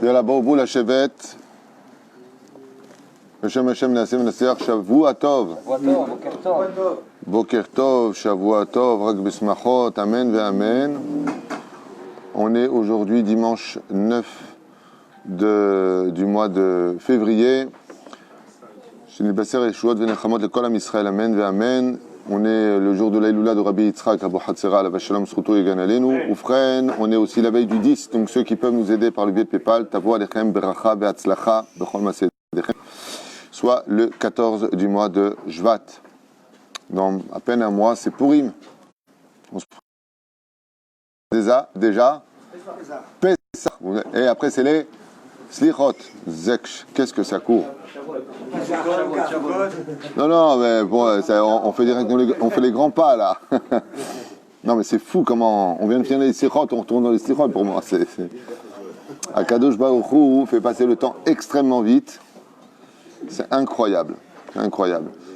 יאללה, בואו לשבת. בשם השם נעשה ונצליח. שבוע טוב. שבוע טוב, בוקר טוב. בוקר טוב, שבוע טוב, רק בשמחות, amen ואמן. On est aujourd'hui dimanche 9 du mois de février. שנתבשר ישועות ונחמות לכל עם ישראל, amen ואמן. On est le jour de l'Aïloula de Rabbi Yitzhak Abou Hatzera, la Shalom Sruto et Ganalenu. Oufren, on est aussi la veille du 10, donc ceux qui peuvent nous aider par le biais de PayPal, Tavo Alechem Beracha Be'atzlacha Bechol Maseh Dechem, soit le 14 du mois de Shvat. Dans à peine un mois, c'est Purim. Déjà Pesach. Et après, c'est les Slichot. Zeksh. Qu'est-ce que ça court? Non, mais bon, ça, on fait direct, on fait les grands pas là. Non, mais c'est fou comment on vient de finir les Slichot, on retourne dans les Slichot pour moi. Akadosh Baruch Hu fait passer le temps extrêmement vite. C'est incroyable.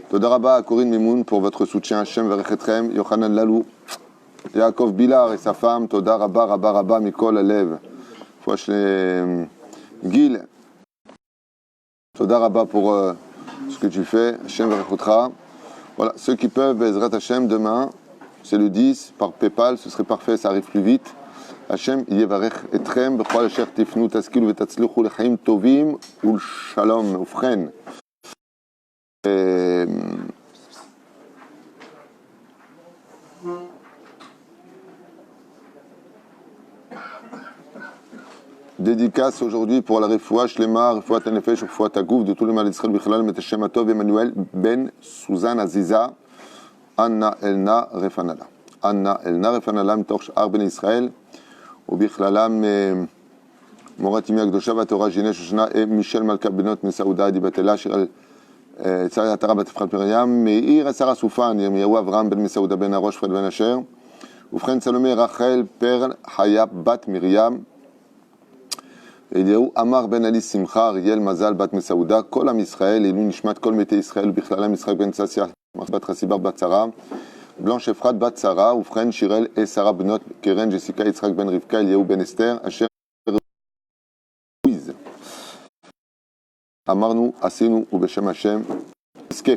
Toda Rabba à Corinne Mimoun pour votre soutien. Hashem Verechetrem, Yochanan Lalou, Yaakov Bilar et sa femme. Toda Rabba Mikol Alev. Gil, Toda Rabba pour ce que tu fais. Hashem Verechotra. Voilà, ceux qui peuvent, Bezrat Hashem, demain, c'est le 10, par PayPal, ce serait parfait, ça arrive plus vite. Hashem Yevarech Etrem, Bechol Asher Tifnu Taskilu Vetatzluchu Lechaim Tovim Ulshalom Ufren. Dédicace aujourd'hui pour la Refoua Shlema, Refoua Tanefesh, Refoua Tagouf, de tous les malades d'Israël, Bichalal, Metachem Atov, Emmanuel, Ben, Suzanne Aziza, Anna Elna Refanala. Anna Elna Refanala, Mtorch Ar Ben Israël, ובכללם מורת ימי הקדושה והתורה ז'יני שושנה מישל מלכה בנות מסעודה עדי בתלה שירל צרי עטרה בת יפחת מרים מאיר עשר הסופן ירמיהו אברהם בן מסעודה בן הראש פרד בן אשר ובכן צלומי רחל פרל חיה בת מרים אליהו אמר בן עלי שמחה אריאל מזל בת מסעודה כל עם ישראל עילו נשמת כל מתי ישראל ובכללם יצחק בן צסיה בת חסיבר בת שרה בלנש אפרת בת שרה, ובכן שירל שרה בנות קרן, ג'סיקה יצחק בן רבקה, אליהו בן אסתר, אשר אמרנו, עשינו, ובשם השם, esqué.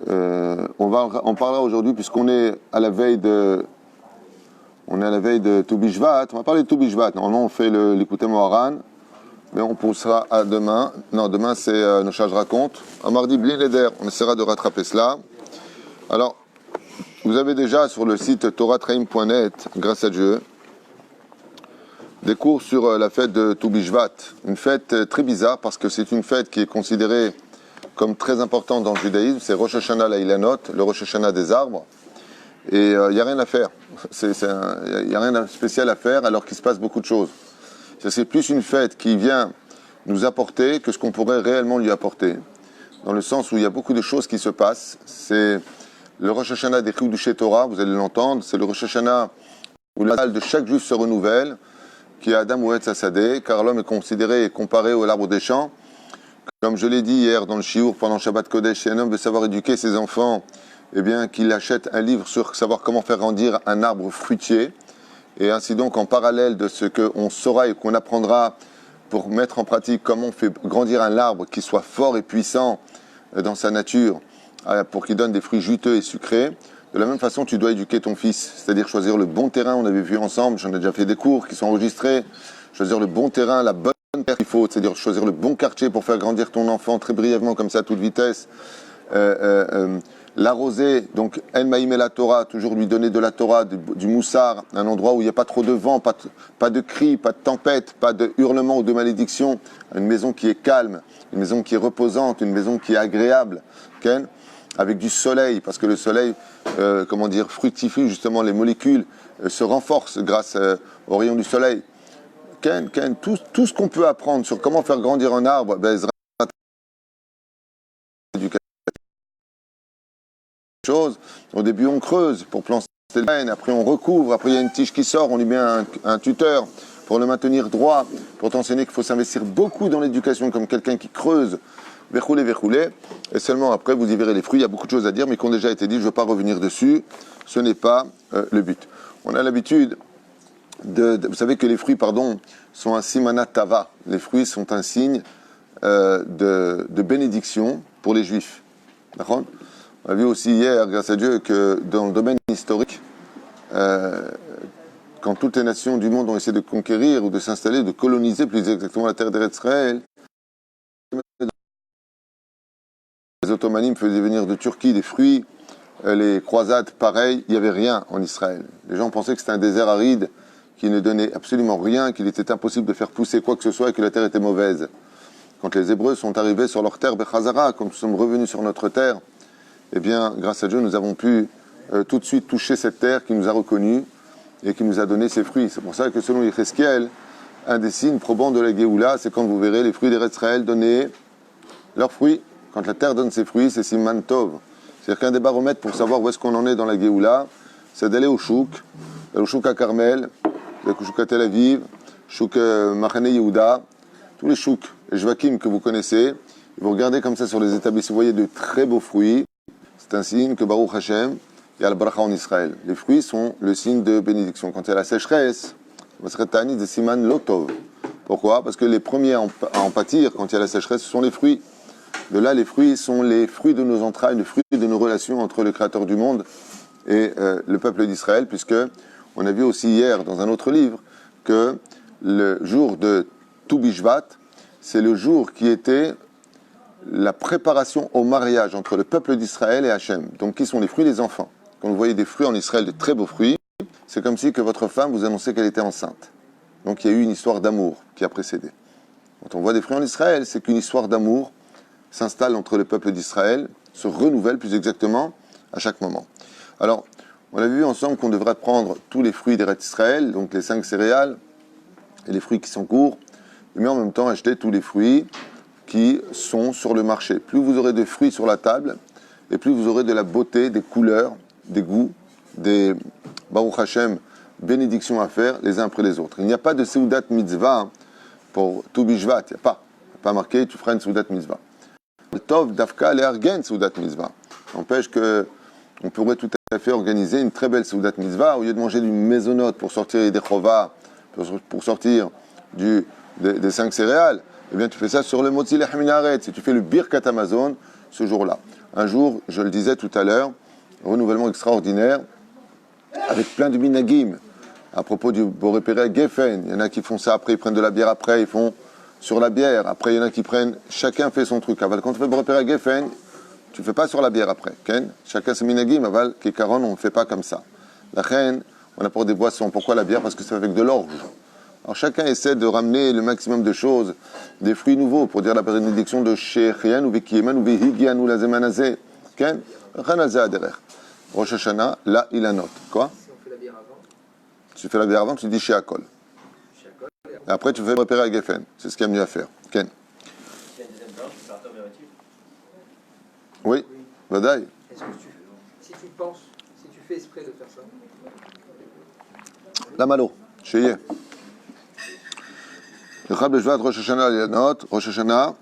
On parlera aujourd'hui, puisqu'on est à la veille de Tou Bishvat, on va parler de Tou Bishvat. Normalement, on fait l'écouter Moharan, mais on poussera à demain. Non, demain, c'est nos charges racontent. À mardi, Bli Leder, on essaiera de rattraper cela. Alors, vous avez déjà sur le site toratraim.net, grâce à Dieu, des cours sur la fête de Tou Bishvat. Une fête très bizarre parce que c'est une fête qui est considérée comme très importante dans le judaïsme. C'est Rosh Hashanah la Ilanot, le Rosh Hashanah des arbres. Et il n'y a rien à faire. Il n'y a rien de spécial à faire alors qu'il se passe beaucoup de choses. C'est plus une fête qui vient nous apporter que ce qu'on pourrait réellement lui apporter. Dans le sens où il y a beaucoup de choses qui se passent. C'est le Rosh Hashanah des Chidushei Torah, vous allez l'entendre, c'est le Rosh Hashanah où la salle de chaque juif se renouvelle, qui est Adam ou Etz Hasadeh, car l'homme est considéré et comparé au l'arbre des champs. Comme je l'ai dit hier dans le Shiur pendant Shabbat Kodesh, si un homme veut savoir éduquer ses enfants, eh bien qu'il achète un livre sur savoir comment faire grandir un arbre fruitier. Et ainsi donc, en parallèle de ce qu'on saura et qu'on apprendra pour mettre en pratique comment on fait grandir un arbre qui soit fort et puissant dans sa nature, pour qu'il donne des fruits juteux et sucrés. De la même façon, tu dois éduquer ton fils, c'est-à-dire choisir le bon terrain. On avait vu ensemble, j'en ai déjà fait des cours qui sont enregistrés. Choisir le bon terrain, la bonne terre qu'il faut, c'est-à-dire choisir le bon quartier pour faire grandir ton enfant très brièvement, comme ça, à toute vitesse. L'arroser, donc El Maïm et la Torah, toujours lui donner de la Torah, du moussard, un endroit où il n'y a pas trop de vent, pas de cris, pas de tempête, pas de hurlements ou de malédictions. Une maison qui est calme, une maison qui est reposante, une maison qui est agréable. Okay? Avec du soleil, parce que le soleil, fructifie justement les molécules, se renforcent grâce aux rayons du soleil. Tout ce qu'on peut apprendre sur comment faire grandir un arbre, au début on creuse pour planter la graine, après on recouvre, après il y a une tige qui sort, on lui met un tuteur pour le maintenir droit, pour t'enseigner qu'il faut s'investir beaucoup dans l'éducation comme quelqu'un qui creuse. Verroulé, et seulement après vous y verrez les fruits. Il y a beaucoup de choses à dire mais qui ont déjà été dites, je ne veux pas revenir dessus, ce n'est pas le but. On a l'habitude vous savez que les fruits, sont un simana tava. Les fruits sont un signe de bénédiction pour les juifs. D'accord ? On a vu aussi hier, grâce à Dieu, que dans le domaine historique, quand toutes les nations du monde ont essayé de conquérir ou de s'installer, de coloniser plus exactement la terre d'Israël, les Ottomanim faisaient venir de Turquie des fruits, les croisades, pareil, il n'y avait rien en Israël. Les gens pensaient que c'était un désert aride qui ne donnait absolument rien, qu'il était impossible de faire pousser quoi que ce soit et que la terre était mauvaise. Quand les Hébreux sont arrivés sur leur terre, Bechazara, quand nous sommes revenus sur notre terre, eh bien, grâce à Dieu, nous avons pu tout de suite toucher cette terre qui nous a reconnus et qui nous a donné ses fruits. C'est pour ça que selon Yecheskel, un des signes probants de la Géoula, c'est quand vous verrez les fruits d'Israël donner leurs fruits. Quand la terre donne ses fruits, c'est Siman Tov. C'est-à-dire qu'un des baromètres pour savoir où est-ce qu'on en est dans la Géoula, c'est d'aller au chouk à Carmel, le chouk à Tel Aviv, chouk Machane Yehuda, tous les chouks et Jvakim que vous connaissez. Vous regardez comme ça sur les établissements, vous voyez de très beaux fruits. C'est un signe que Baruch Hashem, il y a le bracha en Israël. Les fruits sont le signe de bénédiction. Quand il y a la sécheresse, c'est Siman Lotov. Pourquoi ? Parce que les premiers à en pâtir quand il y a la sécheresse, ce sont les fruits. De là, les fruits sont les fruits de nos entrailles, les fruits de nos relations entre le Créateur du monde et le peuple d'Israël, puisque on a vu aussi hier dans un autre livre que le jour de Tu Bishvat, c'est le jour qui était la préparation au mariage entre le peuple d'Israël et Hachem. Donc, qui sont les fruits des enfants. Quand vous voyez des fruits en Israël, de très beaux fruits, c'est comme si que votre femme vous annonçait qu'elle était enceinte. Donc, il y a eu une histoire d'amour qui a précédé. Quand on voit des fruits en Israël, c'est qu'une histoire d'amour s'installe entre le peuple d'Israël, se renouvelle plus exactement à chaque moment. Alors, on a vu ensemble qu'on devrait prendre tous les fruits d'Eretz Israël, donc les 5 céréales et les fruits qui sont courts, mais en même temps acheter tous les fruits qui sont sur le marché. Plus vous aurez de fruits sur la table, et plus vous aurez de la beauté, des couleurs, des goûts, des Baruch Hashem, bénédictions à faire les uns après les autres. Il n'y a pas de Seudat Mitzvah pour Tu Bishvat, il n'y a pas marqué tu feras une Seudat Mitzvah. Le Tov Dafka Lehargen Seudat Mitzvah. N'empêche que on pourrait tout à fait organiser une très belle Seudat Mitzvah, au lieu de manger du mésonote pour sortir des chovas, pour sortir des 5 céréales, eh bien tu fais ça sur le Motzi Lechem Min Haaretz. Si tu fais le Birkat Amazon ce jour-là. Un jour, je le disais tout à l'heure, renouvellement extraordinaire, avec plein de minagim. À propos du Boré Péré Geffen, il y en a qui font ça après, ils prennent de la bière après, ils font sur la bière. Après, il y en a qui prennent, chacun fait son truc. Aval, quand tu fais Boré Péré Geffen, tu ne fais pas sur la bière après. Ken? Chacun ses minagim, aval, Kekaron, on ne fait pas comme ça. La reine, on apporte des boissons. Pourquoi la bière? Parce que c'est avec de l'orge. Alors chacun essaie de ramener le maximum de choses, des fruits nouveaux, pour dire la bénédiction de Shechian ou Vekieman ou Vehigian ou la Zemanazé. Ken? Chanazé Aderer. Rosh Hashanah, là, il a note. Quoi? Si on fait la bière avant. Tu fais la bière avant, tu dis Sheakol. Et après, tu fais repérer à Geffen. C'est ce qu'il y a mieux à faire. Ken? Il y a une deuxième période, tu peux faire ta vérifier. Oui, Vadaï. Est-ce que si tu penses, si tu fais exprès de faire ça. La malo, Sheye. Chab Beshvat, Rosh Hashanah, Ilanot, Rosh Hashanah.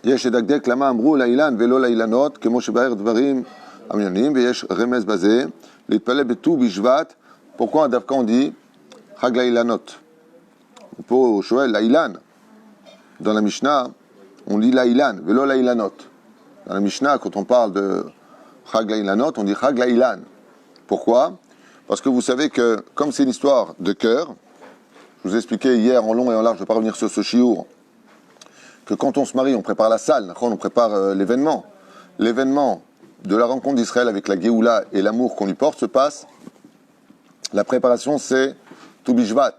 יש לדקדק למה אמרו לאילן ולא לאילנות, כמו שבאר דברים המעניינים, ויש רמז בזה, להתפלל בט"ו בשבט. Pourquoi דווקא on dit חג לאילנות? Pour Shoel, l'Aïlan. Dans la Mishnah, on dit l'Aïlan, velo l'Aïlanot. Dans la Mishnah, quand on parle de Chag l'Aïlanot, on dit Chag l'Aïlan. Pourquoi? Parce que vous savez que, comme c'est une histoire de cœur, je vous ai expliqué hier en long et en large, je ne vais pas revenir sur ce chiour, que quand on se marie, on prépare la salle, on prépare l'événement. L'événement de la rencontre d'Israël avec la Géoula et l'amour qu'on lui porte se passe. La préparation, c'est Tu Bishvat.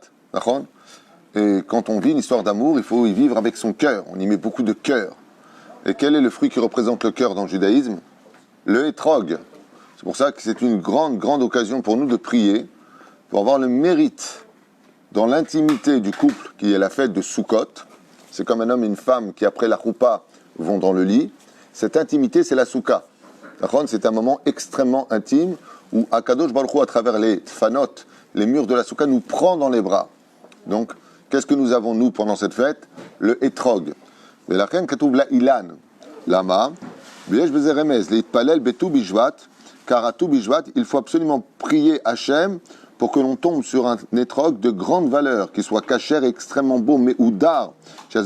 Et quand on vit une histoire d'amour, il faut y vivre avec son cœur. On y met beaucoup de cœur. Et quel est le fruit qui représente le cœur dans le judaïsme? Le hétrog. C'est pour ça que c'est une grande, grande occasion pour nous de prier, pour avoir le mérite dans l'intimité du couple, qui est la fête de Sukkot. C'est comme un homme et une femme qui, après la choupa, vont dans le lit. Cette intimité, c'est la soukha. C'est un moment extrêmement intime où Akadosh Baruch Hu, à travers les tfanot, les murs de la soukha, nous prend dans les bras. Donc, qu'est-ce que nous avons, nous, pendant cette fête? Le hétrog. Et la reine katoub la ilan. Lama. V'yesh b'zeh remez. Leitpalel betu bishvat. Car à Tu Bishvat, il faut absolument prier Hachem pour que l'on tombe sur un étrog de grande valeur, qui soit cachère et extrêmement beau, mais ou d'art. Il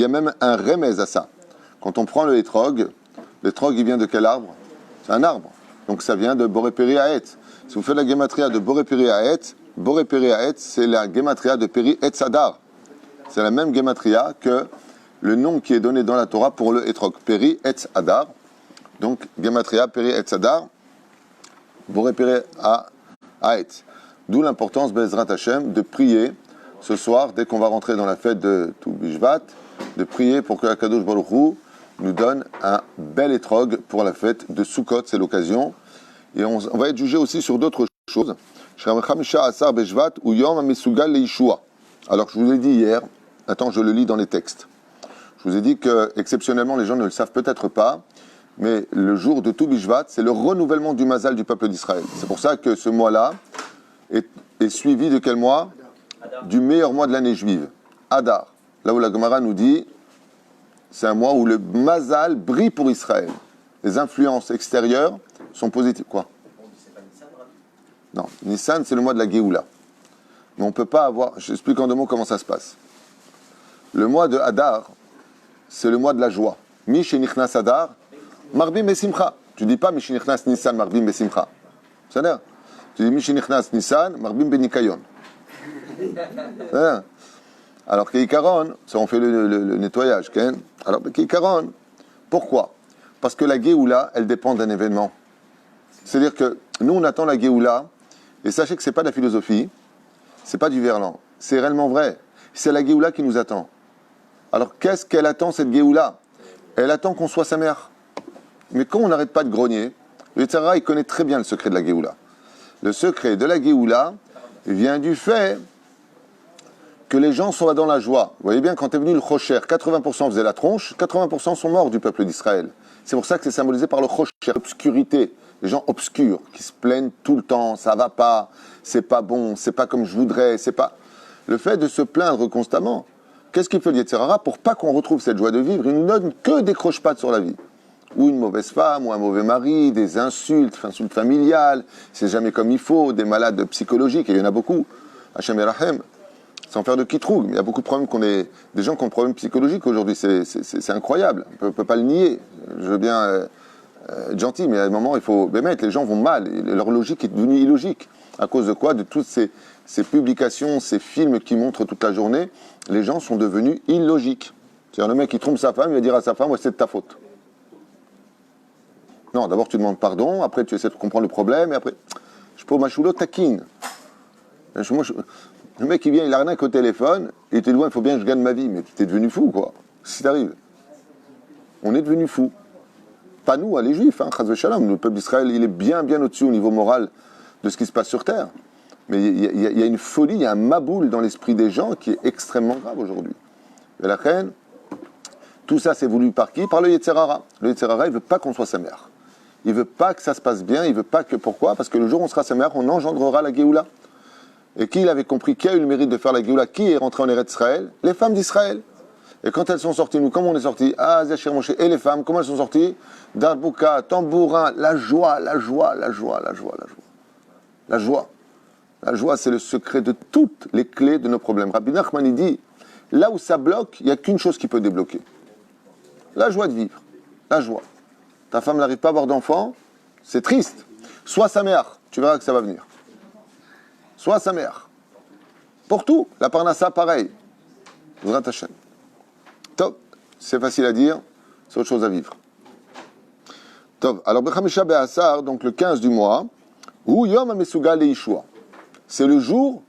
y a même un remez à ça. Quand on prend l'étrog il vient de quel arbre? C'est un arbre. Donc ça vient de Boré-Péri Haet. Si vous faites la gématria de Boré-Péri Haet, c'est la gématria de Péri Etz Adar. C'est la même gématria que le nom qui est donné dans la Torah pour le étrog. Péri Etz Adar. Donc gématria Péri Etz Adar. Boré-Péri Haet. D'où l'importance, Bezrat Hashem, de prier ce soir, dès qu'on va rentrer dans la fête de Tou Bishvat, de prier pour que Akadosh Baruch Hu nous donne un bel étrog pour la fête de Sukkot, c'est l'occasion. Et on va être jugé aussi sur d'autres choses. Alors, je vous ai dit hier, attends, je le lis dans les textes. Je vous ai dit que, exceptionnellement, les gens ne le savent peut-être pas, mais le jour de Tou Bishvat, c'est le renouvellement du mazal du peuple d'Israël. C'est pour ça que ce mois-là est suivi de quel mois? Du meilleur mois de l'année juive, Adar. Là où la Gemara nous dit, c'est un mois où le mazal brille pour Israël. Les influences extérieures sont positives. Quoi? Non, Nissan, c'est le mois de la Géoula. Mais on ne peut pas avoir... J'explique en 2 mots comment ça se passe. Le mois de Adar, c'est le mois de la joie. Mishenichnas Adar, Marbim Besimcha. Tu ne dis pas Mishenichnas Nissan, Marbim Besimcha. C'est-à-dire, tu dis Mishenichnas Nissan, Marbim Benikayon. Alors, Keikaron, ça on fait le nettoyage. Alors, Keikaron, pourquoi? Parce que la Géoula, elle dépend d'un événement. C'est-à-dire que nous, on attend la Géoula, et sachez que ce n'est pas de la philosophie, ce n'est pas du verlan, c'est réellement vrai. C'est la Géoula qui nous attend. Alors, qu'est-ce qu'elle attend, cette Géoula? Elle attend qu'on soit sa mère. Mais quand on n'arrête pas de grogner, le Yetzirah, il connaît très bien le secret de la Géoula. Le secret de la Géoula vient du fait que les gens soient dans la joie. Vous voyez bien, quand est venu le Chocher, 80% faisaient la tronche, 80% sont morts du peuple d'Israël. C'est pour ça que c'est symbolisé par le Chocher, l'obscurité. Les gens obscurs, qui se plaignent tout le temps, ça va pas, c'est pas bon, c'est pas comme je voudrais, c'est pas... Le fait de se plaindre constamment, qu'est-ce qu'il fait le Yetzirah pour pas qu'on retrouve cette joie de vivre? Il nous donne que des croche-pattes sur la vie. Ou une mauvaise femme, ou un mauvais mari, des insultes familiales, c'est jamais comme il faut, des malades psychologiques, et il y en a beaucoup. Hachem Erahem, sans faire de kitroug, mais il y a beaucoup de problèmes des gens qui ont des problèmes psychologiques aujourd'hui, c'est incroyable, on ne peut pas le nier. Je veux bien être gentil, mais à un moment, il faut mettre, les gens vont mal, et leur logique est devenue illogique. À cause de quoi? De toutes ces publications, ces films qui montrent toute la journée, les gens sont devenus illogiques. C'est-à-dire le mec qui trompe sa femme, il va dire à sa femme, ouais, c'est de ta faute. Non, d'abord tu demandes pardon, après tu essaies de comprendre le problème, et après, je peux machoulot taquine. Le mec qui vient, il arnaque au téléphone, et il te dit, ouais, il faut bien que je gagne ma vie, mais tu es devenu fou, quoi. Si t'arrives. On est devenu fou. Pas nous, les juifs, Chas v'shalom. Le peuple d'Israël, il est bien, bien au-dessus au niveau moral de ce qui se passe sur terre. Mais il y a une folie, il y a un maboule dans l'esprit des gens qui est extrêmement grave aujourd'hui. Et la reine, tout ça c'est voulu par qui? Par le Yetzirah. Le Yetzirah, il ne veut pas qu'on soit sa mère. Il ne veut pas que ça se passe bien, il ne veut pas que... Pourquoi? Parce que le jour où on sera sa mère, on engendrera la Géoula. Et qui l'avait compris? Qui a eu le mérite de faire la Géoula? Qui est rentré en Eretz Israël? Les femmes d'Israël. Et quand elles sont sorties, nous, comment on est sortis? Ah, Zachir Moshe. Et les femmes, comment elles sont sorties? Darbouka, tambourin, la joie, la joie, la joie, la joie, la joie. La joie. La joie, c'est le secret de toutes les clés de nos problèmes. Rabbi Nachman, il dit, là où ça bloque, il n'y a qu'une chose qui peut débloquer. La joie de vivre. La joie. Ta femme n'arrive pas à avoir d'enfant, c'est triste. Sois sa mère, tu verras que ça va venir. Sois sa mère. Pour tout, la parnassa, pareil. Zrat Hashem. Top, c'est facile à dire, c'est autre chose à vivre. Top, alors Bechamisha Be'asar, donc le 15 du mois, Hu Yom HaMesuga Leishua. C'est le jour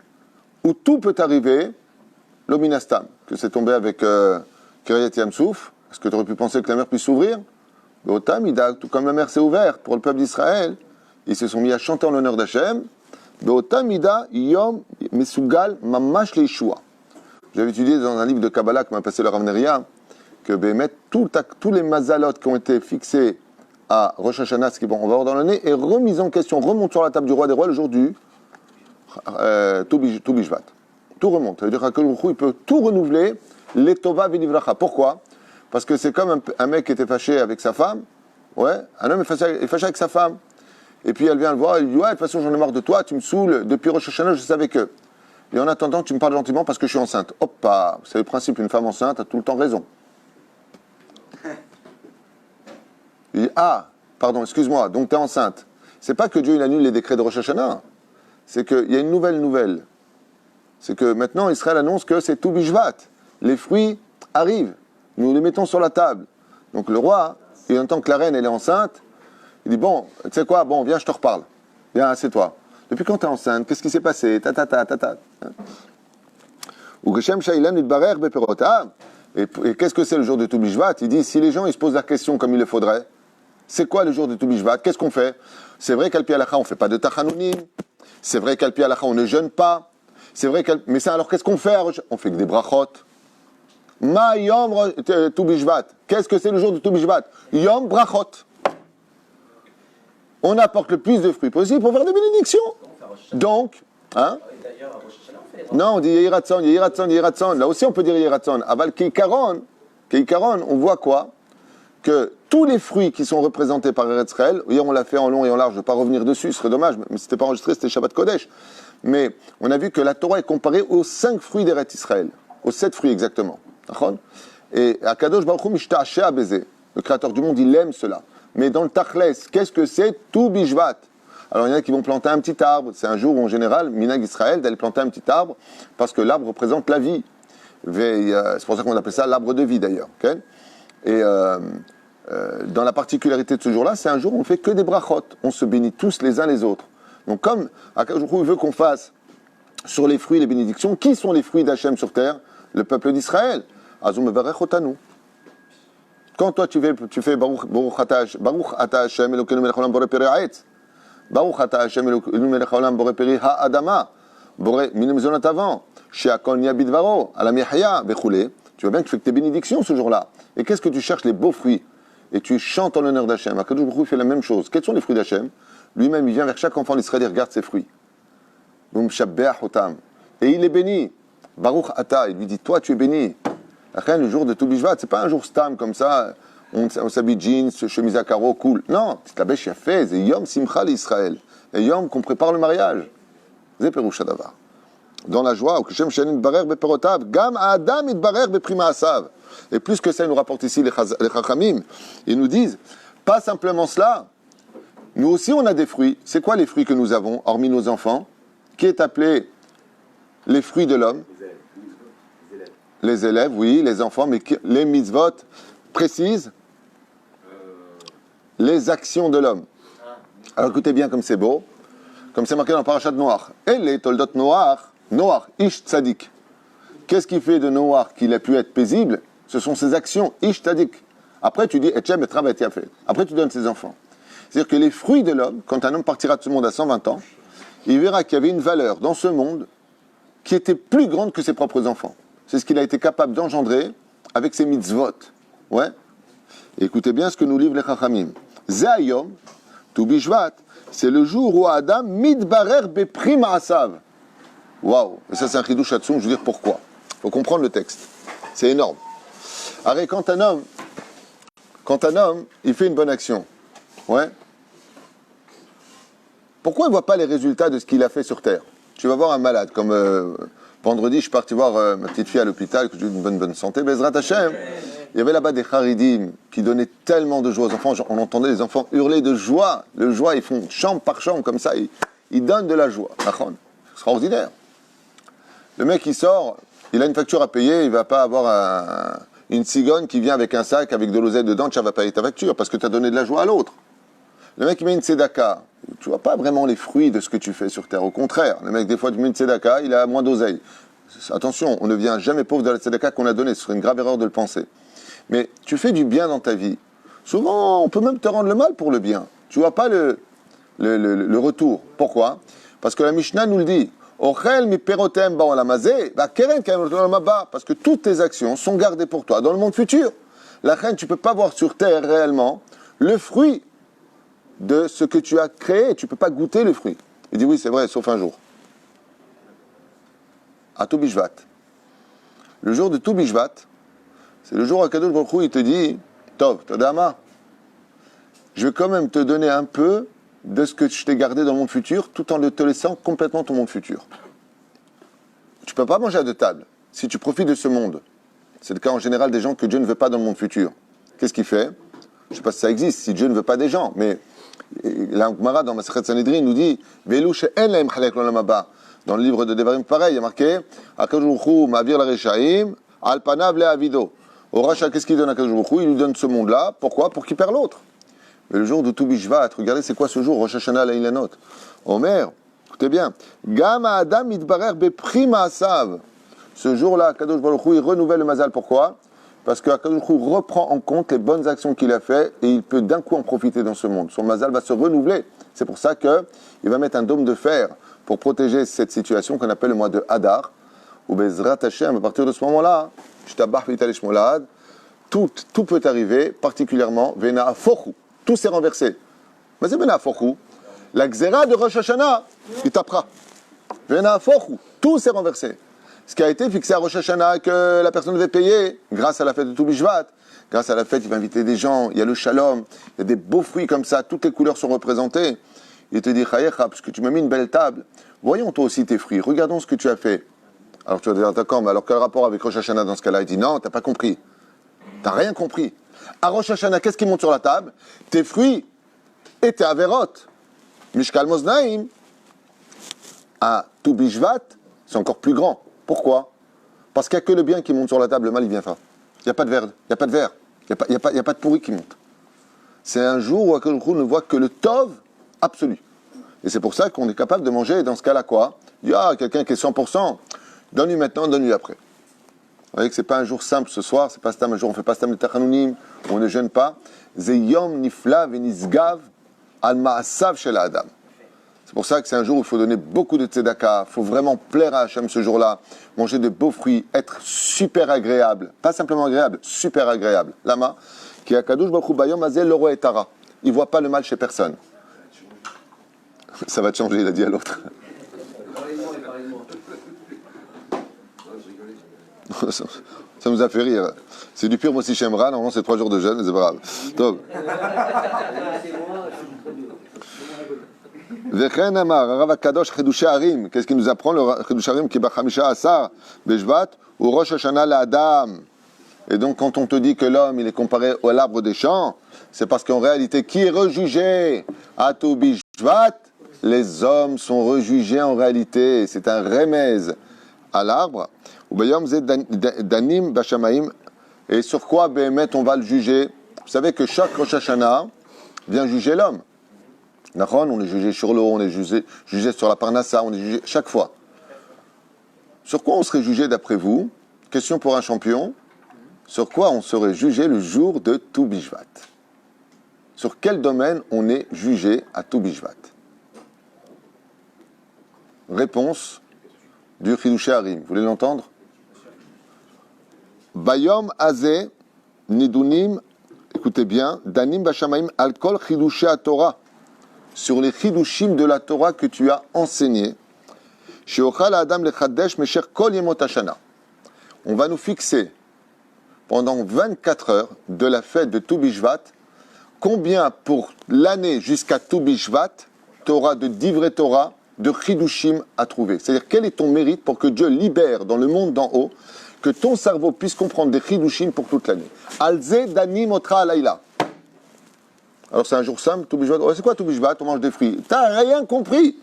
où tout peut arriver, l'Ominastam, que c'est tombé avec Kiryat Yamsouf. Est-ce que tu aurais pu penser que la mer puisse s'ouvrir? Beotamida, tout comme la mer s'est ouverte pour le peuple d'Israël, ils se sont mis à chanter en l'honneur d'Hachem. Beotamida Yom Mesugal Mamash Leishua. J'avais étudié dans un livre de Kabbalah que m'a passé le Rav Neria, que Bémet, tous les mazalot qui ont été fixés à Rosh Hashanah, ce qui on va voir dans l'année, est remis en question, remonte sur la table du roi des rois le jour du Tou Bishvat. Tout remonte. Ça veut dire qu'il peut tout renouveler, les Tova V'Nivracha. Pourquoi? Parce que c'est comme un mec qui était fâché avec sa femme. Ouais, un homme est fâché avec sa femme. Et puis elle vient le voir, elle lui dit, ouais, de toute façon, j'en ai marre de toi, tu me saoules, depuis Rosh Hashanah, je savais que. Et en attendant, tu me parles gentiment parce que je suis enceinte. Hop, c'est le principe, une femme enceinte a tout le temps raison. Il dit, ah, pardon, excuse-moi, donc tu es enceinte. C'est pas que Dieu il annule les décrets de Rosh Hashanah, c'est qu'il y a une nouvelle. C'est que maintenant, Israël annonce que c'est tout Bishvat. Les fruits arrivent, nous les mettons sur la table. Donc le roi, il entend que la reine, elle est enceinte, il dit, bon, tu sais quoi, bon, viens, je te reparle. Viens, assieds-toi. Depuis quand tu es enceinte, qu'est-ce qui s'est passé? Ou Geshem Shailem Nidbarer Beperotav. Et qu'est-ce que c'est le jour de tout Bishvat? Il dit, si les gens ils se posent la question comme il le faudrait, c'est quoi le jour de tout Bishvat? Qu'est-ce qu'on fait? C'est vrai qu'Al Pi Halacha, on ne fait pas de Tachanounim. C'est vrai qu'Al Pi Halacha, on ne jeûne pas. C'est vrai mais ça, alors qu'est-ce qu'on fait? On fait que des brachot. Ma Yom Tu Bishvat. Qu'est-ce que c'est le jour de tout Bishvat? Yom brachot. On apporte le plus de fruits possible pour faire des bénédictions. Donc, hein? Non, on dit Yehiratzon. Là aussi, on peut dire Yehiratzon. Aval Keikaron, on voit quoi? Que tous les fruits qui sont représentés par Eretz Israël, hier on l'a fait en long et en large, je ne vais pas revenir dessus, ce serait dommage, mais c'était pas enregistré, c'était Shabbat Kodesh. Mais on a vu que la Torah est comparée aux 5 fruits d'Eretz Israël, aux 7 fruits exactement. Et Akadosh Baruch Hu Mishta'asheh Abezeh, le créateur du monde, il aime cela. Mais dans le Tachles, qu'est-ce que c'est? Tout Bishvat. Alors il y en a qui vont planter un petit arbre, c'est un jour où en général, Minag Israël, d'aller planter un petit arbre, parce que l'arbre représente la vie. C'est pour ça qu'on appelle ça l'arbre de vie d'ailleurs. Okay? Et dans la particularité de ce jour-là, c'est un jour où on ne fait que des brachot. On se bénit tous les uns les autres. Donc comme Akadosh Baruch Hu veut qu'on fasse sur les fruits les bénédictions, qui sont les fruits d'Hachem sur terre? Le peuple d'Israël. Azum mevarech otanu. Quand toi tu fais Baruch Ata Hashem Elokeinu melech haolam borei peri ha'etz. Baruch Ata Hashem Elokeinu melech haolam borei peri ha'adama. Borei min mezonot avant. She'akol niya bidvaro. Alam yahya vechule. Tu vois bien que tu fais que tes bénédictions ce jour-là. Et qu'est-ce que tu cherches? Les beaux fruits. Et tu chantes en l'honneur d'Hachem. Akadosh Baruch Hu fait la même chose. Quels sont les fruits d'Hachem? Lui-même, il vient vers chaque enfant d'Israël et regarde ses fruits. Boum shabbeach otam. Et il est béni. Baruch Ata, il lui dit, toi tu es béni. Le jour de tout Bishvat, c'est pas un jour stam comme ça, on s'habille jeans, chemise à carreaux, cool. Non, Titlabesh Yafeh, c'est Yom Simcha l'Israël. Et Yom qu'on prépare le mariage. C'est Peroucha Davar. Dans la joie, Kshem Shenin Barer Beperotav, Gam Adam Itbarer Beprima Asav. Et plus que ça, ils nous rapportent ici les Chachamim. Ils nous disent, pas simplement cela, nous aussi on a des fruits. C'est quoi les fruits que nous avons, hormis nos enfants, qui est appelé les fruits de l'homme? Les élèves, oui, les enfants, mais les mitzvot précisent les actions de l'homme. Alors écoutez bien comme c'est beau, comme c'est marqué dans le parachat de Noach. Et les toldot Noach, Ish Tzadik. Qu'est-ce qui fait de Noach qu'il a pu être paisible? Ce sont ses actions, Ish Tzadik. Après tu dis, Etchem et Travet Yafé. Après tu donnes ses enfants. C'est-à-dire que les fruits de l'homme, quand un homme partira de ce monde à 120 ans, il verra qu'il y avait une valeur dans ce monde qui était plus grande que ses propres enfants. C'est ce qu'il a été capable d'engendrer avec ses mitzvot. Ouais. Et écoutez bien ce que nous livre les Chachamim. Zayom, Tu Bishvat, c'est le jour où Adam mitbarer beprim asav. Waouh. Et ça c'est un chidouch hatzum, je veux dire pourquoi. Il faut comprendre le texte. C'est énorme. Alors quand un homme, il fait une bonne action, ouais. Pourquoi il ne voit pas les résultats de ce qu'il a fait sur terre? Tu vas voir un malade, comme vendredi, je suis parti voir ma petite fille à l'hôpital, que j'ai eu une bonne santé, Bezrat Hashem. Il y avait là-bas des Haridim qui donnaient tellement de joie aux enfants. On entendait les enfants hurler de joie. De joie, ils font chambre par chambre comme ça. Ils donnent de la joie. Extraordinaire. Le mec, il sort, il a une facture à payer, il ne va pas avoir une cigogne qui vient avec un sac, avec de l'oseille dedans, tu vas payer ta facture parce que tu as donné de la joie à l'autre. Le mec, il met une tzedaka. Tu vois pas vraiment les fruits de ce que tu fais sur terre. Au contraire, le mec, des fois, tu mets une tzedaka, il a moins d'oseille. Attention, on ne devient jamais pauvre de la tzedaka qu'on a donnée. Ce serait une grave erreur de le penser. Mais tu fais du bien dans ta vie. Souvent, on peut même te rendre le mal pour le bien. Tu vois pas le retour. Pourquoi? Parce que la Mishnah nous le dit. Parce que toutes tes actions sont gardées pour toi dans le monde futur. La reine, tu ne peux pas voir sur terre réellement le fruit de ce que tu as créé. Tu ne peux pas goûter le fruit. Il dit oui, c'est vrai, sauf un jour. À Tou Bishvat. Le jour de Tou Bishvat, c'est le jour où Akadosh Baruch Hu, il te dit, Tov, Tadama, je vais quand même te donner un peu de ce que je t'ai gardé dans le monde futur, tout en te laissant complètement ton monde futur. Tu ne peux pas manger à deux tables. Si tu profites de ce monde, c'est le cas en général des gens que Dieu ne veut pas dans le monde futur. Qu'est-ce qu'il fait? Je ne sais pas si ça existe, si Dieu ne veut pas des gens, mais la Gemara dans Masechet Sanhedrin nous dit Velu she'en lahem chalek l'olam haba. Dans le livre de Devarim, pareil, il y a marqué Akadosh Baruch Hu ma'avir la reshaim al panav le'avido. Au rachat, qu'est-ce qu'il donne à Akadosh Baruch Hu? Il lui donne ce monde-là. Pourquoi? Pour qu'il perd l'autre. Mais le jour de Tu Bishvat, regardez, c'est quoi ce jour? Rosh Hashanah Leilanot. Omer, écoutez bien. Gam Adam mitbarer beprim ha'asav. Ce jour-là, Akadosh Baruch Hu, il renouvelle le mazal. Pourquoi? Parce que Akadosh Baruch Hu reprend en compte les bonnes actions qu'il a fait et il peut d'un coup en profiter dans ce monde. Son mazal va se renouveler. C'est pour ça qu'il va mettre un dôme de fer pour protéger cette situation qu'on appelle le mois de Hadar. Ou Bezrat Hashem, à partir de ce moment-là, tout peut arriver, particulièrement Vena Afochu. Tout s'est renversé. Mais c'est Vena Afochu. La Xéra de Rosh Hashanah, il tapera. Vena Afochu. Tout s'est renversé. Ce qui a été fixé à Rosh Hashanah, que la personne devait payer, grâce à la fête de Tu Bishvat, grâce à la fête, il va inviter des gens, il y a le shalom, il y a des beaux fruits comme ça, toutes les couleurs sont représentées. Il te dit, Chayecha, parce que tu m'as mis une belle table, voyons toi aussi tes fruits, regardons ce que tu as fait. Alors tu vas dire, d'accord, mais alors quel rapport avec Rosh Hashanah dans ce cas-là? Il dit, non, t'as pas compris. T'as rien compris. À Rosh Hashanah, qu'est-ce qui monte sur la table? Tes fruits et tes averot. Mishkal Moznaim, à Tu Bishvat, c'est encore plus grand. Pourquoi? Parce qu'il n'y a que le bien qui monte sur la table, le mal il vient pas. Il n'y a pas de verre, il n'y a pas de verre, il n'y a pas de pourri qui monte. C'est un jour où Akadosh Baruch Hu ne voit que le tov absolu. Et c'est pour ça qu'on est capable de manger, dans ce cas-là quoi? Il y a quelqu'un qui est 100%, donne-lui maintenant, donne-lui après. Vous voyez que ce n'est pas un jour simple ce soir, c'est pas un jour, on ne fait pas Stam le Tachanunim, on ne jeûne pas. Ze yom nifla venisgav al ma'asav shel Adam. C'est pour ça que c'est un jour où il faut donner beaucoup de tzedaka, il faut vraiment plaire à Hachem ce jour-là, manger de beaux fruits, être super agréable, pas simplement agréable, super agréable. Lama, qui a Kadosh Baruch Hu bayom hazel lo roeh tara. Il ne voit pas le mal chez personne. Ça va te changer, il a dit à l'autre. Ça nous a fait rire. C'est du pur Mossi Shemra, normalement c'est 3 jours de jeûne, mais c'est pas grave. Donc. Vechen Amar, Rav Kadosh Chedushei Harim. Qu'est-ce qu'il nous apprend le Chedushei Harim qui est Bachamisha Asar Beshvat ou Rosh Hashanah l'Adam. Et donc quand on te dit que l'homme il est comparé à l'arbre des champs, c'est parce qu'en réalité qui est rejugé à Tu Bishvat, les hommes sont rejugés en réalité. C'est un remèze à l'arbre. Ou Bayom Zed Danim Bashamaim. Et sur quoi Béhémet on va le juger? Vous savez que chaque Rosh Hashanah vient juger l'homme. On est jugé sur l'eau, on est jugé sur la parnassa, on est jugé chaque fois. Sur quoi on serait jugé d'après vous? Question pour un champion. Sur quoi on serait jugé le jour de Tu Bishvat? Sur quel domaine on est jugé à Tu Bishvat? Réponse du Chedushei Harim. Vous voulez l'entendre? Bayom Azeh Nidunim, écoutez bien, Danim Bashamaim Alkol Chedushei Torah. Sur les chidushim de la Torah que tu as enseigné. On va nous fixer pendant 24 heures de la fête de Tu Bishvat combien pour l'année jusqu'à Tu Bishvat Torah de Divrei Torah de chidushim à trouver. C'est-à-dire quel est ton mérite pour que Dieu libère dans le monde d'en haut que ton cerveau puisse comprendre des chidushim pour toute l'année. Alze danim otra alayla. Alors c'est un jour simple, Tu Bishvat. Oh, c'est quoi Tu Bishvat? On mange des fruits. T'as rien compris.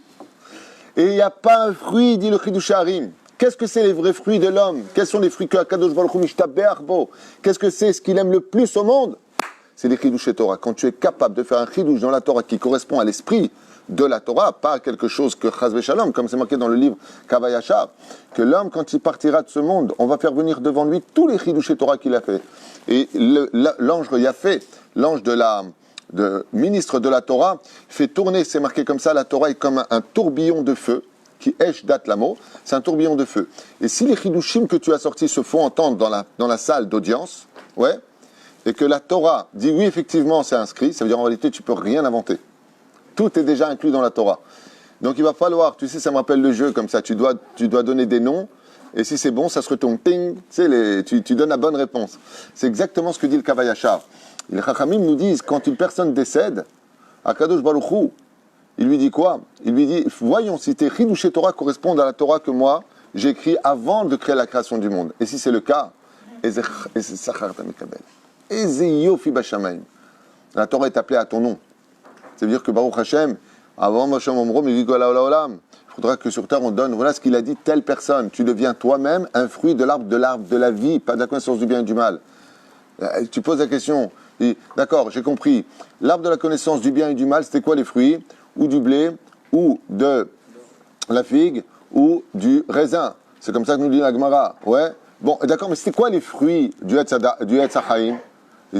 Et il n'y a pas un fruit, dit le Chedushei Harim. Qu'est-ce que c'est les vrais fruits de l'homme? Quels sont les fruits que Akadosh Baruch Hu mishtabeh bo? Qu'est-ce que c'est ce qu'il aime le plus au monde? C'est les Chidushei Torah. Quand tu es capable de faire un chidush dans la Torah qui correspond à l'esprit de la Torah, pas quelque chose que Chas v'Shalom, comme c'est marqué dans le livre Kavayashar, que l'homme, quand il partira de ce monde, on va faire venir devant lui tous les Chidushei Torah qu'il a fait. Et l'ange Yafé, l'ange de ministre de la Torah, fait tourner, c'est marqué comme ça, la Torah est comme un tourbillon de feu, qui esh dat lamo, c'est un tourbillon de feu. Et si les chidushim que tu as sortis se font entendre dans la salle d'audience, ouais, et que la Torah dit oui, effectivement, c'est inscrit, ça veut dire en réalité, tu peux rien inventer. Tout est déjà inclus dans la Torah. Donc il va falloir, tu sais, ça me rappelle le jeu comme ça, tu dois donner des noms, et si c'est bon, ça se retourne, ting, tu donnes la bonne réponse. C'est exactement ce que dit le Kavayashar. Les Chachamim nous disent, quand une personne décède, Akadosh Baruch Hu, Il lui dit quoi? Il lui dit, voyons si tes Chidushé Torah correspondent à la Torah que moi, j'ai écrit avant de créer la création du monde. Et si c'est le cas, Eze Sachar Tamikabel. Eze Yofi Bashamayim. La Torah est appelée à ton nom. C'est-à-dire que Baruch Hashem, avant Moshem Omrom, il dit Olam. Il faudra que sur terre on donne, voilà ce qu'il a dit, telle personne. Tu deviens toi-même un fruit de l'arbre de la vie, pas de la connaissance du bien et du mal. Tu poses la question, d'accord, j'ai compris. L'arbre de la connaissance du bien et du mal, c'était quoi les fruits? Ou du blé, ou de la figue, ou du raisin. C'est comme ça que nous dit la Gemara. Ouais. Bon, d'accord, mais c'était quoi les fruits du Etz HaChaim?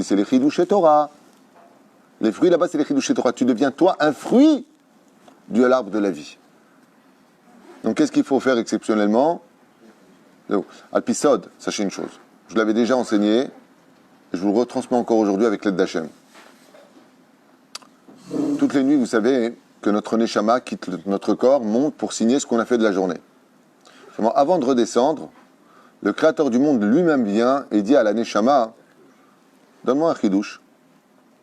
C'est les Chidushé Torah. Les fruits là-bas, c'est les Chidushé Torah. Tu deviens toi un fruit de l'arbre de la vie. Donc qu'est-ce qu'il faut faire exceptionnellement? Alpisod, sachez une chose. Je l'avais déjà enseigné, et je vous le retransmets encore aujourd'hui avec l'aide d'Hachem. Toutes les nuits, vous savez que notre Neshama quitte notre corps, monte pour signer ce qu'on a fait de la journée. Avant de redescendre, le Créateur du monde lui-même vient et dit à la Neshama, donne-moi un chidouche.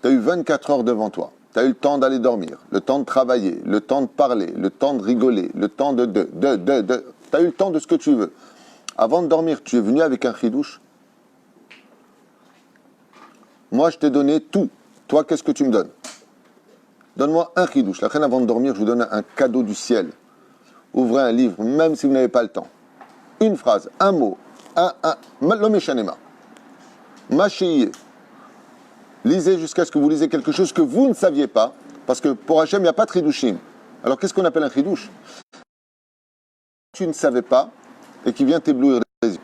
Tu as eu 24 heures devant toi. Tu as eu le temps d'aller dormir, le temps de travailler, le temps de parler, le temps de rigoler, le temps de... Tu as eu le temps de ce que tu veux. Avant de dormir, tu es venu avec un chidouche. Moi, je t'ai donné tout. Toi, qu'est-ce que tu me donnes? Donne-moi un chidouche. La reine, avant de dormir, je vous donne un cadeau du ciel. Ouvrez un livre, même si vous n'avez pas le temps. Une phrase, un mot, l'omeshanema. Machéié. Lisez jusqu'à ce que vous lisez quelque chose que vous ne saviez pas, parce que pour Hachem, il n'y a pas de chidushim. Alors, qu'est-ce qu'on appelle un chidouche? Tu ne savais pas, et qui vient t'éblouir les yeux.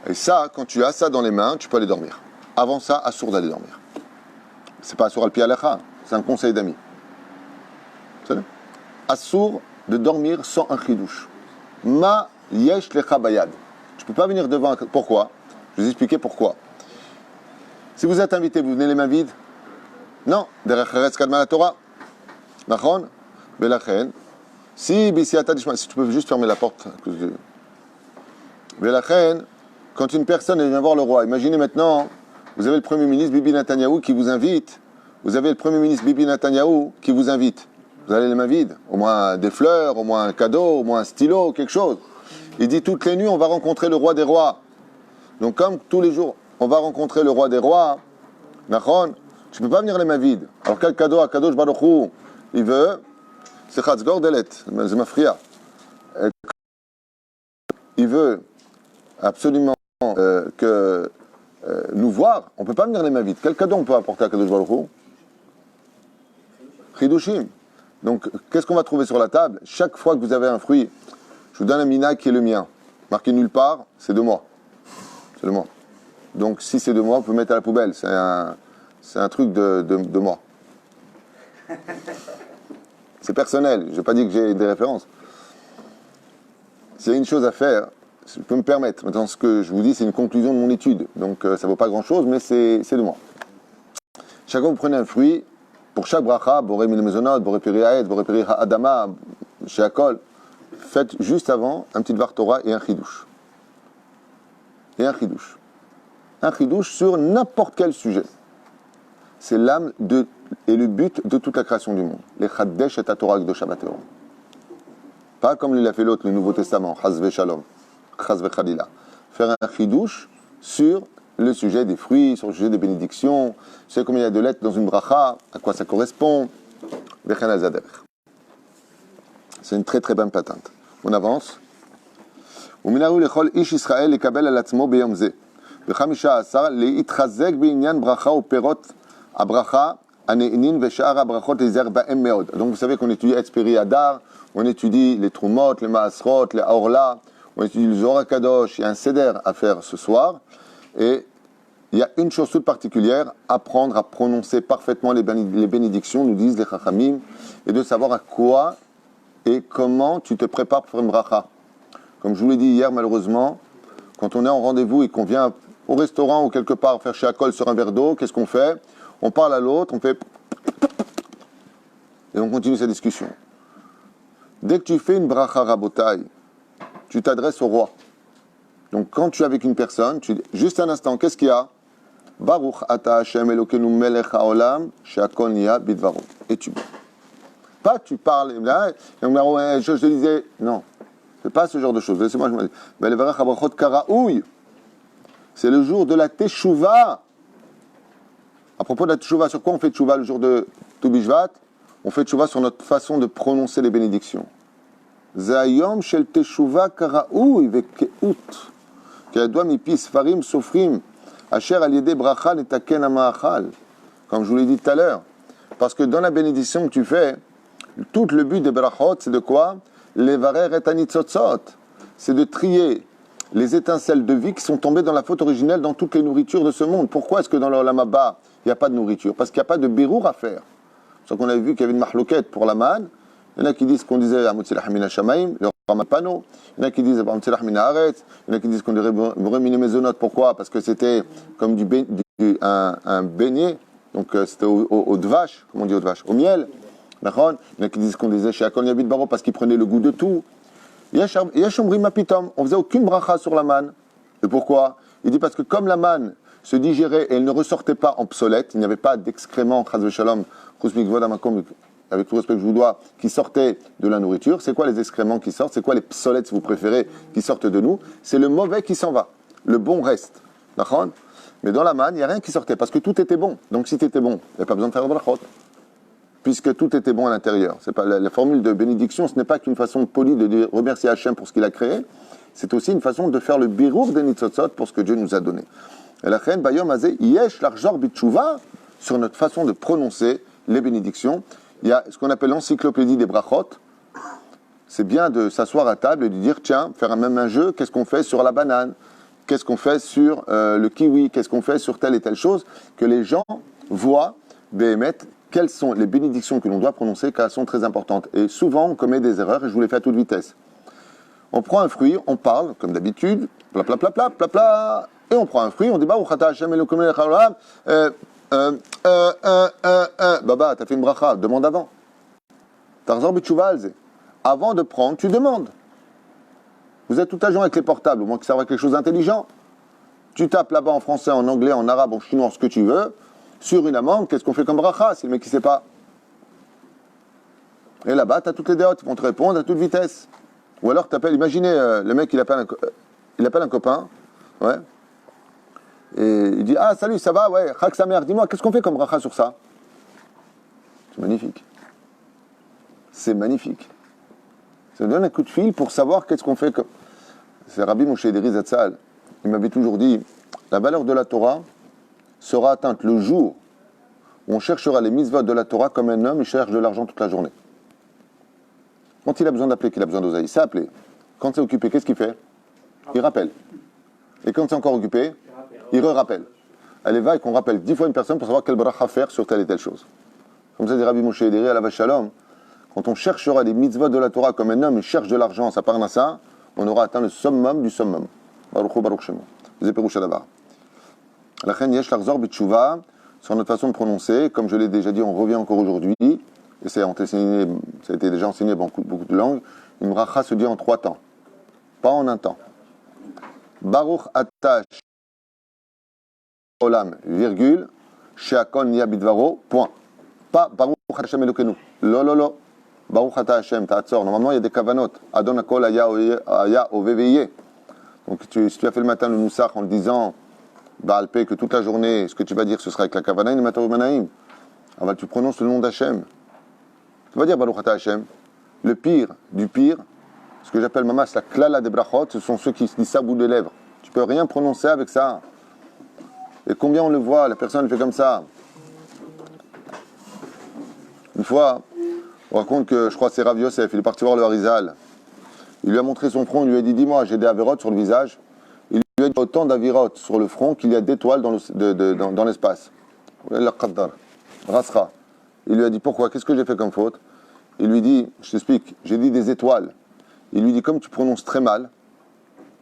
Et ça, quand tu as ça dans les mains, tu peux aller dormir. Avant ça, assourd d'aller dormir. C'est pas assourd al-pi halacha, c'est un conseil d'amis. C'est ça? Assourd de dormir sans un chidouche. Ma yesh lecha bayad. Tu ne peux pas venir devant. Pourquoi? Je vais vous expliquer pourquoi. Si vous êtes invité, vous venez les mains vides? Non. Derech Eretz Kadma la Torah. Nachon? Belachen. Si bisiata dishma, si tu peux juste fermer la porte. Belachen, quand une personne vient voir le roi, imaginez maintenant, vous avez le Premier ministre Bibi Netanyahou qui vous invite. Vous avez le Premier ministre Bibi Netanyahou qui vous invite. Vous allez les mains vides. Au moins des fleurs, au moins un cadeau, au moins un stylo, quelque chose. Il dit toutes les nuits, on va rencontrer le roi des rois. Donc comme tous les jours, on va rencontrer le roi des rois, Nachon, tu ne peux pas venir les mains vides. Alors quel cadeau à Kadosh Baruch Hu, il veut, c'est Chatzgor Delet, c'est Mafria. Il veut absolument que nous voir, on ne peut pas venir les mains vides. Quel cadeau on peut apporter à Kadosh Baruch Hu? Chidushim. Donc qu'est-ce qu'on va trouver sur la table? Chaque fois que vous avez un fruit, je vous donne un mina qui est le mien. Marqué nulle part, c'est de moi. C'est de moi. Donc si c'est de moi, vous pouvez mettre à la poubelle. C'est un truc de moi. C'est personnel. Je n'ai pas dit que j'ai des références. S'il y a une chose à faire, je peux me permettre. Maintenant, ce que je vous dis, c'est une conclusion de mon étude. Donc ça ne vaut pas grand-chose, mais c'est de moi. Chaque fois que vous prenez un fruit, pour chaque bracha, Boré Mil Mezonot, Boré Peri Haet, Boré Peri Adama, chez Akol, faites juste avant un petit Dvar Torah et un chidouche. Et un chidouche. Un chidouche sur n'importe quel sujet. C'est l'âme et le but de toute la création du monde. Les chaddesh et Torah Kdosha Bateor. Pas comme l'a fait l'autre, le Nouveau Testament, Chazve Shalom, Chazve Khadila. Faire un chidouche sur le sujet des fruits, sur le sujet des bénédictions. Vous savez combien il y a de lettres dans une bracha, à quoi ça correspond. C'est une très très bonne patente. On avance. ומנהרו לכל איש ישראל לקבל על עצמו ביום זה. ב-15 להתחזק בעניין ברכה ופירות הברכה הנענין ושאר הברכות להיזהר בהם מאוד. Donc vous savez qu'on étudie Etzperi Adar, on étudie les Trumot, les Maasrot, les Aorla, on étudie le Zohar HaKadosh. Il y a un seder à faire ce soir. Et il y a une chose toute particulière, apprendre à prononcer parfaitement les bénédictions, nous disent les Chachamim, et de savoir à quoi et comment tu te prépares pour faire une bracha. Comme je vous l'ai dit hier, malheureusement, quand on est en rendez-vous et qu'on vient au restaurant ou quelque part faire chez Akol sur un verre d'eau, qu'est-ce qu'on fait? On parle à l'autre, on fait... et on continue sa discussion. Dès que tu fais une bracha rabotai, tu t'adresses au roi. Donc quand tu es avec une personne, tu dis, juste un instant, qu'est-ce qu'il y a? Baruch ata Hashem Elokeinu melech haolam she'akol niya bidvaro. Et tu bois. Pas tu parles là, et ouais, je te disais, non, c'est pas ce genre de choses. Laissez-moi, je me dis, mais le varach habrachot karaouy, c'est le jour de la teshuva. À propos de la teshuva, sur quoi on fait teshuva le jour de Tu Bishvat? On fait teshuva sur notre façon de prononcer les bénédictions. Zayom shel teshuva karaouy vekeut. Kayadwa mipi sfarim sofrim. Asher al yede bracha netaken ha'ma'achal. Comme je vous l'ai dit tout à l'heure. Parce que dans la bénédiction que tu fais, tout le but des brachot, c'est de quoi? Les varer et anitzotzot. C'est de trier les étincelles de vie qui sont tombées dans la faute originelle dans toutes les nourritures de ce monde. Pourquoi est-ce que dans l'Olam Haba, il n'y a pas de nourriture? Parce qu'il n'y a pas de birour à faire. C'est qu'on avait vu qu'il y avait une mahloquette pour la manne. Il y en a qui disent qu'on disait Amotzilah Mina Shamaim, le Ramapano. Il y en a qui disent Amotzilah Mina Haaretz. Il y en a qui disent qu'on dirait Bremine Mezonot. Pourquoi? Parce que c'était comme un beignet. Donc c'était au dvash, comme on dit au dvash, au miel. Il y en a qui disent qu'on disait chez Akon Yabit Baro parce qu'il prenait le goût de tout. Yashomri Mapitom, on faisait aucune bracha sur la manne. Et pourquoi? Il dit parce que comme la manne se digérait et elle ne ressortait pas en obsolète, il n'y avait pas d'excréments, chaz v'shalom, avec tout respect que je vous dois, qui sortaient de la nourriture. C'est quoi les excréments qui sortent? C'est quoi les psolettes, si vous préférez, qui sortent de nous? C'est le mauvais qui s'en va. Le bon reste. D'accord? Mais dans la manne, il n'y a rien qui sortait, parce que tout était bon. Donc si tout était bon, il n'y a pas besoin de faire de brachot. Puisque tout était bon à l'intérieur. C'est pas, la formule de bénédiction, ce n'est pas qu'une façon polie de dire remercier Hachem pour ce qu'il a créé, c'est aussi une façon de faire le birour des nitzotzot pour ce que Dieu nous a donné. Et la reine Bayom Azé, yesh l'arjor bitchouva, sur notre façon de prononcer les bénédictions. Il y a ce qu'on appelle l'encyclopédie des brachot. C'est bien de s'asseoir à table et de dire, tiens, faire même un jeu, qu'est-ce qu'on fait sur la banane? Qu'est-ce qu'on fait sur le kiwi? Qu'est-ce qu'on fait sur telle et telle chose? Que les gens voient, béhémeth, quelles sont les bénédictions que l'on doit prononcer, car elles sont très importantes. Et souvent, on commet des erreurs, et je vous les fais à toute vitesse. On prend un fruit, on parle, comme d'habitude, pla pla pla pla pla pla, et on prend un fruit, on dit, Baruch atah Hashem Elokeinu melech haolam, Baba, t'as fait une bracha, demande avant. Tarzor b'tshuva al zeh. Avant de prendre, tu demandes. Vous êtes tout à jour avec les portables, au moins que ça servent à quelque chose d'intelligent. Tu tapes là-bas en français, en anglais, en arabe, en chinois, ce que tu veux. Sur une amande, qu'est-ce qu'on fait comme bracha si le mec ne sait pas? Et là-bas, tu as toutes les déotes, ils vont te répondre à toute vitesse. Ou alors tu appelles, imaginez, le mec il appelle un copain, ouais, et il dit, ah salut, ça va, ouais, chak sa mère, dis-moi, qu'est-ce qu'on fait comme bracha sur ça? C'est magnifique. C'est magnifique. Ça donne un coup de fil pour savoir qu'est-ce qu'on fait comme... C'est Rabbi Moshe Ederi Zatzal, il m'avait toujours dit, la valeur de la Torah sera atteinte le jour où on cherchera les mitzvot de la Torah comme un homme, il cherche de l'argent toute la journée. Quand il a besoin d'appeler, qu'il a besoin d'oseille, il sait appeler. Quand c'est occupé, qu'est-ce qu'il fait? Il rappelle. Et quand c'est encore occupé, il re-rappelle. Allez, va et qu'on rappelle 10 fois une personne pour savoir quelle bracha faire sur telle et telle chose. Comme ça dit Rabbi Moshe Ederi à la vache Shalom, quand on cherchera les mitzvot de la Torah comme un homme, il cherche de l'argent, ça part ça, on aura atteint le summum du summum. Baruch Hu, Baruch Shemo. Zeperush Adavar. La reine Yesh Larzor B'Tshuva, sur notre façon de prononcer, comme je l'ai déjà dit, on revient encore aujourd'hui, et ça a été déjà enseigné dans beaucoup de langues, une bracha se dit en 3 temps, pas en un temps. Baruch Atah Olam, virgule, Sheakon Nia Bidvaro, point. Pas Baruch Hashem Elokeinu. Lo. Baruch Atah Hashem, Ta'atzor. Normalement, il y a des kavanot. Adon Akol Aya Oveveye. Donc, si tu as fait le matin le Moussach en le disant, Baalpé, que toute la journée, ce que tu vas dire, ce sera avec la Kavanaïm, le Matar Manaïm. Alors tu prononces le nom d'Hachem. Tu vas dire Baruch Atah Hachem. Le pire du pire, ce que j'appelle mamas, la klala des brachot, ce sont ceux qui se disent ça au bout des lèvres. Tu peux rien prononcer avec ça. Et combien on le voit, la personne fait comme ça. Une fois, on raconte que, je crois que c'est Rav Yosef, il est parti voir le Harizal. Il lui a montré son front, il lui a dit, dis-moi, j'ai des avérotes sur le visage. Il lui a dit autant d'avirotes sur le front qu'il y a d'étoiles dans l'espace. Rasra. Il lui a dit pourquoi? Qu'est-ce que j'ai fait comme faute? Il lui dit, je t'explique, j'ai dit des étoiles. Il lui dit comme tu prononces très mal,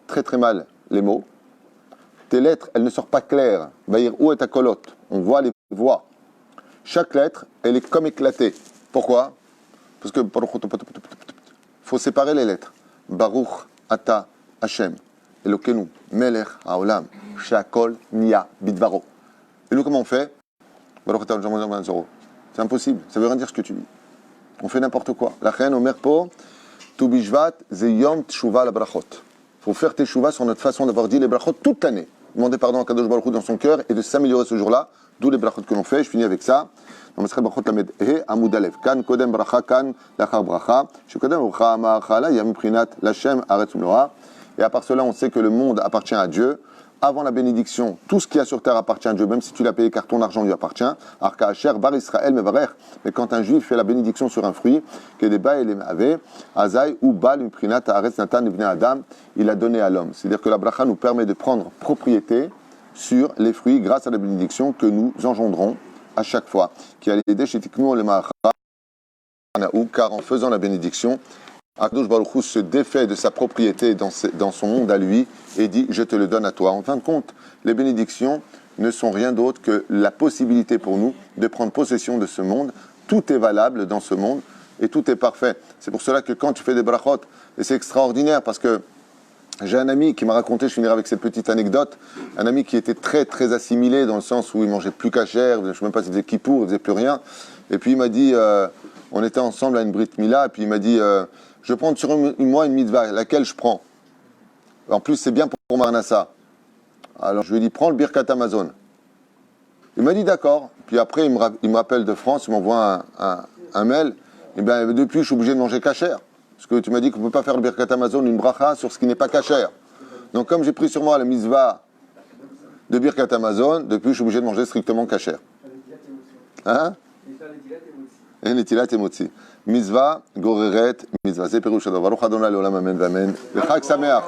très très mal les mots, tes lettres, elles ne sortent pas claires. Vaïr où est ta colotte? On voit les voix. Chaque lettre, elle est comme éclatée. Pourquoi? Parce que faut séparer les lettres. Baruch Ata Hashem. Elokeinu, Melech Haolam, Sheakol Nia Bidvaro. Et nous, comment on fait? C'est impossible, ça veut rien dire ce que tu dis. on fait n'importe quoi. La reine Omer Po, Tu Bishvat, Ze Yom Tshuva la Brachot. Il faut faire teshuva sur notre façon d'avoir dit les brachot toute l'année. Demander pardon à Kadosh Baruch Hu dans son cœur et de s'améliorer ce jour-là, d'où les brachot que l'on fait. Je finis avec ça. Dans Masechet Brachot Lamed He Amud Aleph. Kan Kodem Bracha, Kan Lachar Bracha. Shekodem Bracha Ma'achala Yam Prinat Lachem Aretz Umloa. Et à part cela, on sait que le monde appartient à Dieu. Avant la bénédiction, tout ce qu'il y a sur terre appartient à Dieu, même si tu l'as payé car ton argent lui appartient. Arka Asher Bar Israël Mevarer. Mais quand un juif fait la bénédiction sur un fruit, Kedeba et Lemave, Azaï ou Bal Prinat Aretz Natan Ibn Adam, il a donné à l'homme. C'est-à-dire que la bracha nous permet de prendre propriété sur les fruits grâce à la bénédiction que nous engendrons à chaque fois. Qui a l'aider chez Tiknou le Mahacha, car en faisant la bénédiction, Akadosh Baruch Hu se défait de sa propriété dans son monde à lui et dit « Je te le donne à toi ». En fin de compte, les bénédictions ne sont rien d'autre que la possibilité pour nous de prendre possession de ce monde. Tout est valable dans ce monde et tout est parfait. C'est pour cela que quand tu fais des brachot, et c'est extraordinaire parce que j'ai un ami qui m'a raconté, je finirai avec cette petite anecdote, un ami qui était très très assimilé dans le sens où il mangeait plus cachère, je ne sais même pas s'il faisait kippour, il faisait plus rien. Et puis il m'a dit, on était ensemble à une Brit Mila, et puis il m'a dit, je prends sur moi une mitzvah, laquelle je prends. En plus c'est bien pour Marnassa. Alors je lui ai dit, prends le Birkat Amazon. Il m'a dit d'accord. Puis après il m'appelle de France, il m'envoie un mail. Et bien depuis je suis obligé de manger cachère. Parce que tu m'as dit qu'on ne peut pas faire le Birkat Amazon, une bracha, sur ce qui n'est pas cachère. Donc comme j'ai pris sur moi la mitzvah de Birkat Amazon, depuis je suis obligé de manger strictement cachère. Hein? Et Netilat Emotzi. Mitzvah, Goreret, Mitzvah. C'est Perushadov. Baruch Adonai Leolam Amen Vamen. Chag Sameach.